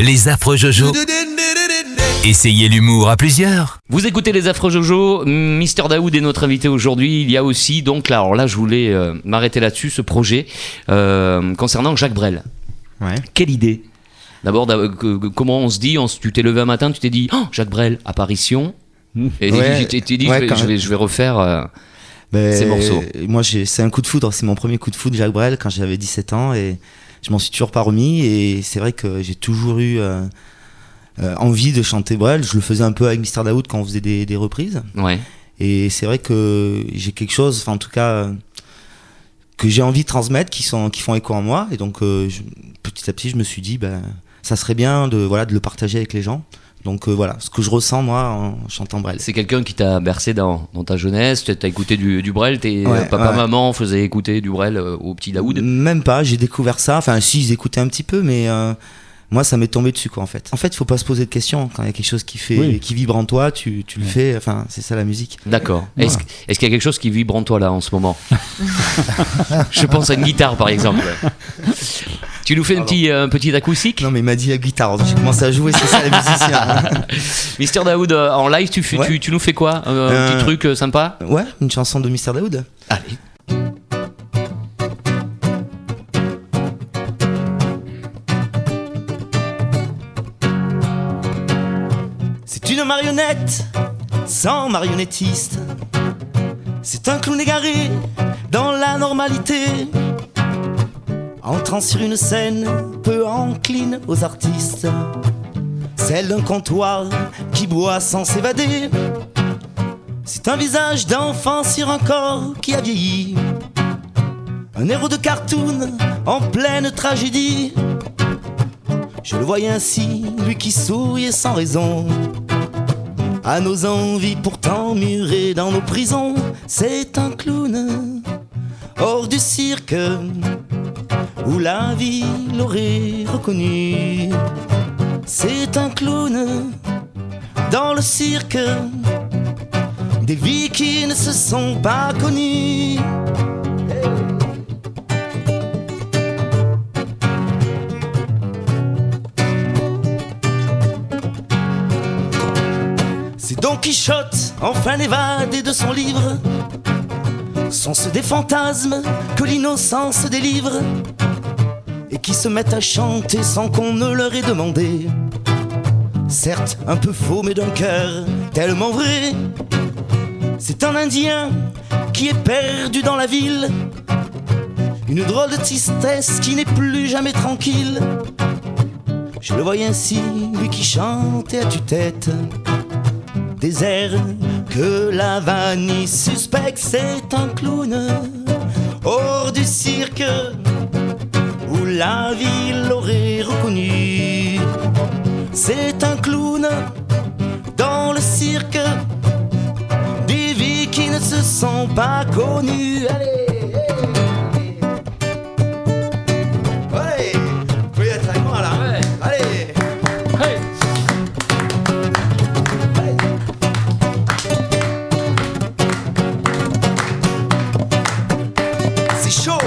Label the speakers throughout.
Speaker 1: Les affreux Jojo. Essayez l'humour à plusieurs.
Speaker 2: Vous écoutez les affreux Jojo, Mister Daoud est notre invité aujourd'hui. Il y a aussi, donc là, alors là je voulais m'arrêter là-dessus, ce projet concernant Jacques Brel.
Speaker 3: Ouais.
Speaker 2: Quelle idée. D'abord, comment on se dit, tu t'es levé un matin, tu t'es dit oh, Jacques Brel, apparition. Et
Speaker 3: Ouais,
Speaker 2: tu t'es dit
Speaker 3: ouais,
Speaker 2: je vais refaire ces morceaux.
Speaker 3: Moi, c'est un coup de foudre, c'est mon premier coup de foudre, Jacques Brel, quand j'avais 17 ans, et je m'en suis toujours pas remis. Et c'est vrai que j'ai toujours eu envie de chanter Brel. Je le faisais un peu avec Mister Daoud quand on faisait des reprises.
Speaker 2: Ouais.
Speaker 3: Et c'est vrai que j'ai quelque chose, enfin en tout cas, que j'ai envie de transmettre, qui font écho en moi. Et donc petit à petit, je me suis dit, ça serait bien de le partager avec les gens. Donc voilà, ce que je ressens moi en chantant Brel.
Speaker 2: C'est quelqu'un qui t'a bercé dans ta jeunesse. T'as écouté du Brel. Maman faisaient écouter du Brel au petit Daoud.
Speaker 3: Même pas, j'ai découvert ça. Enfin si, ils écoutaient un petit peu, mais moi ça m'est tombé dessus quoi en fait. En fait, il faut pas se poser de questions. Quand il y a quelque chose qui vibre en toi, tu le fais. Enfin, c'est ça la musique.
Speaker 2: D'accord.
Speaker 3: Voilà.
Speaker 2: Est-ce qu'il y a quelque chose qui vibre en toi là en ce moment? Je pense à une guitare par exemple. Tu nous fais un petit acoustique?
Speaker 3: Non mais il m'a dit la guitare, j'ai commencé à jouer, c'est ça les musiciens.
Speaker 2: Mister Daoud en live, tu nous fais quoi? Un petit truc sympa?
Speaker 3: Ouais, une chanson de Mister Daoud.
Speaker 2: Allez.
Speaker 3: C'est une marionnette sans marionnettiste. C'est un clown égaré dans la normalité, entrant sur une scène peu encline aux artistes, celle d'un comptoir qui boit sans s'évader. C'est un visage d'enfant sur un corps qui a vieilli, un héros de cartoon en pleine tragédie. Je le voyais ainsi, lui qui souriait sans raison à nos envies pourtant murées dans nos prisons. C'est un clown hors du cirque où la vie l'aurait reconnu. C'est un clown dans le cirque des vies qui ne se sont pas connues. C'est Don Quichotte, enfin évadé de son livre. Sont-ce des fantasmes que l'innocence délivre et qui se mettent à chanter sans qu'on ne leur ait demandé? Certes, un peu faux, mais d'un cœur tellement vrai. C'est un Indien qui est perdu dans la ville, une drôle de tristesse qui n'est plus jamais tranquille. Je le voyais ainsi, lui qui chantait à tue-tête des airs que la vanille suspecte. C'est un clown hors du cirque où la vie l'aurait reconnu. C'est un clown dans le cirque des vies qui ne se sont pas connues. Allez, allez, vous pouvez être avec moi là.
Speaker 2: Ouais.
Speaker 3: Allez.
Speaker 2: Hey.
Speaker 3: C'est chaud.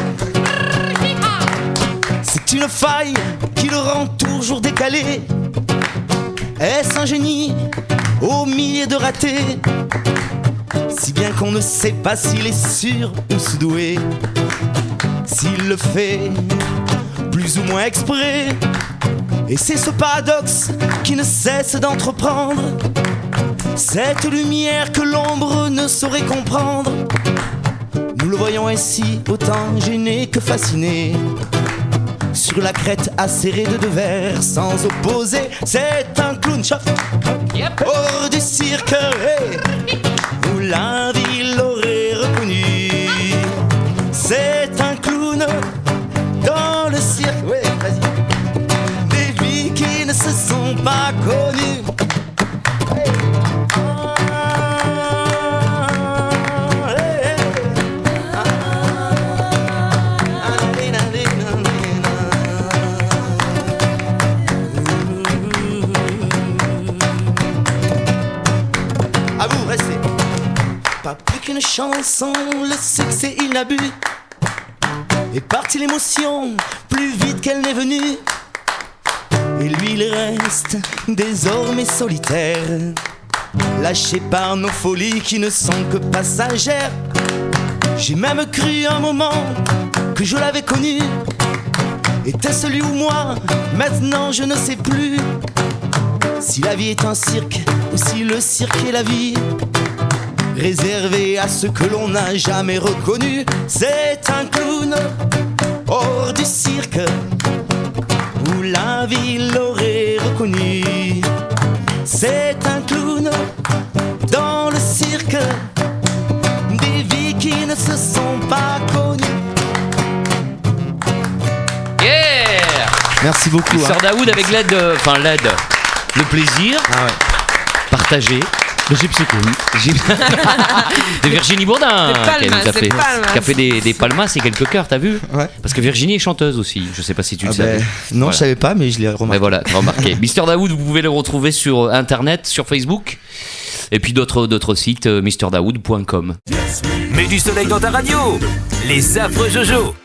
Speaker 3: C'est une faille qui le rend toujours décalé. Est-ce un génie au millier de ratés, si bien qu'on ne sait pas s'il est sûr ou sous-doué, s'il le fait plus ou moins exprès. Et c'est ce paradoxe qui ne cesse d'entreprendre cette lumière que l'ombre ne saurait comprendre. Nous le voyons ainsi, autant gêné que fasciné, sur la crête acérée de deux vers sans opposer. C'est un clown chef hors du cirque, où la vie l'aurait reconnu. C'est un clown dans le cirque, ouais, vas-y, des vies qui ne se sont pas connues. À vous, restez. Pas plus qu'une chanson, le succès il n'a bu. Est partie l'émotion plus vite qu'elle n'est venue. Et lui il reste désormais solitaire, lâché par nos folies qui ne sont que passagères. J'ai même cru un moment que je l'avais connu. Était-ce lui ou moi? Maintenant je ne sais plus. Si la vie est un cirque ou si le cirque est la vie, réservé à ceux que l'on n'a jamais reconnus. C'est un clown hors du cirque où la vie l'aurait reconnu. C'est un clown dans le cirque des vies qui ne se sont pas connues.
Speaker 2: Yeah!
Speaker 4: Merci beaucoup.
Speaker 2: Mister Daoud avec l'aide, le plaisir partagé
Speaker 4: De Gypsy Queen.
Speaker 2: de Virginie Bourdin,
Speaker 5: Des palmas,
Speaker 2: qui a fait des palmas et quelques chœurs, t'as vu?
Speaker 4: Ouais.
Speaker 2: Parce que Virginie est chanteuse aussi, je sais pas si tu le savais.
Speaker 4: Non,
Speaker 2: Voilà.
Speaker 4: je savais pas, mais je l'ai remarqué.
Speaker 2: Mais voilà, t'as remarqué. Mister Daoud, vous pouvez le retrouver sur internet, sur Facebook, et puis d'autres sites, misterdaoud.com.
Speaker 1: Mets du soleil dans ta radio. Les affreux Jojo.